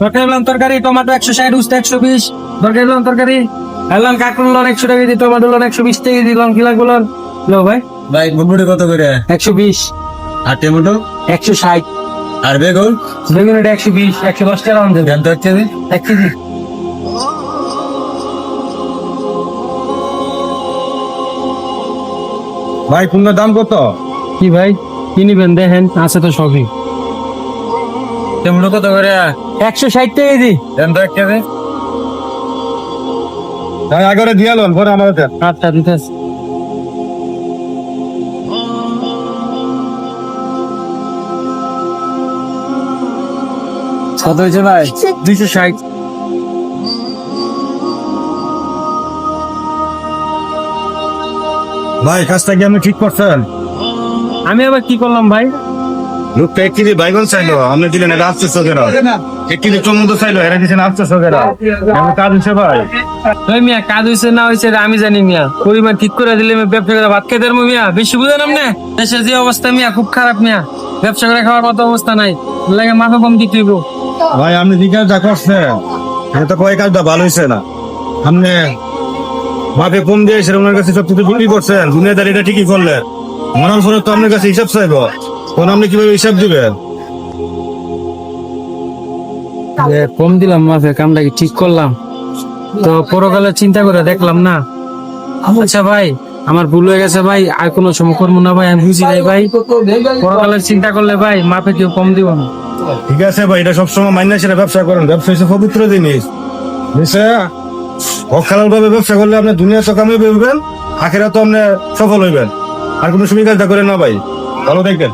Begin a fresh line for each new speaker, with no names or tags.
তরকারি লন তরকারি টমেটো 160, উস্তা 120, তরকারি লন তরকারি এলাম কাকুন লন 100 টাকা দিয়ে, টমেটো লন 120 টাকা দিয়ে, লন কি লাগবে লন লো ভাই।
ভাই বুটবুটি কত করে?
120,
আর টমেটো
160,
আর বেগুন?
বেগুন এটা 120, 110 টাকা লন দেবেন।
দেন তো 1 কেজি।
1 কেজি।
ভাই কুমড়োর দাম কত?
কি ভাই কি নিবেন দেখেন, আছে তো সবই।
টমেটো কত করে?
160 টাকা কেজি।
দেন তো 1 কেজি। ভাই আগে দিয়ে লোন পরে আমার দেন।
আচ্ছা দিতেছি।
কত হয়েছে ভাই?
260।
ভাই কাজটা কি আপনি ঠিক করছেন?
আমি আবার কি করলাম ভাই?
লোকটা 1 কেজি বাইগন চাইলো, আপনি দিলেন এটা 800 টাকা। 1 কেজি টমেটো চাইলো, এটা দিচ্ছেন 800 টাকা। এমন কাজ হচ্ছে ভাই?
ভাই মিয়া কাজ হয়েছে না হয়েছে এটা আমি জানি মিয়া, পরিমাণ ঠিক করে দিলে আমি ব্যবসা করে ভাত খেতে পারবো মিয়া। বেশি বুঝেন আপনি দেশের যে অবস্থা মিয়া, খুব খারাপ মিয়া, ব্যবসা করে খাওয়ার মতো অবস্থা নাই, লাগে মাথা কম দিতে হইব।
ভাই আপনি যে কাজটা করছেন এটা তো কয় কাজটা ভালো হয়েছে না। আপনি মাপে কম দিয়ে এসে ওনার কাছে সবকিছু বিক্রি করছেন, দুনিয়াদার এটা ঠিকই করলেন। মরার পরে তো আপনার কাছে হিসাব চাইবো, তখন আপনি কিভাবে হিসাব দিবেন?
কম দিলাম মাফে, কামটা কি ঠিক করলাম তো পরকালে চিন্তা করে দেখলাম না। আচ্ছা ভাই আমার ভুল হয়ে গেছে ভাই, আর কোনো সময় করবো না ভাই, আমি বুঝি নাই ভাই, পরকালের চিন্তা করলে ভাই মাপে কেউ কম দিব না।
ঠিক আছে ভাই, এটা সবসময় মাইনা সেটা ব্যবসা করেন, ব্যবসা হচ্ছে পবিত্র জিনিস। বুঝছে? অখালাল ভাবে ব্যবসা করলে আপনি দুনিয়া তো কামে হইবেন, আখেরা তো আপনি সফল হইবেন। আর কোনো সুবিধা করেন না ভাই, ভালো দেখবেন।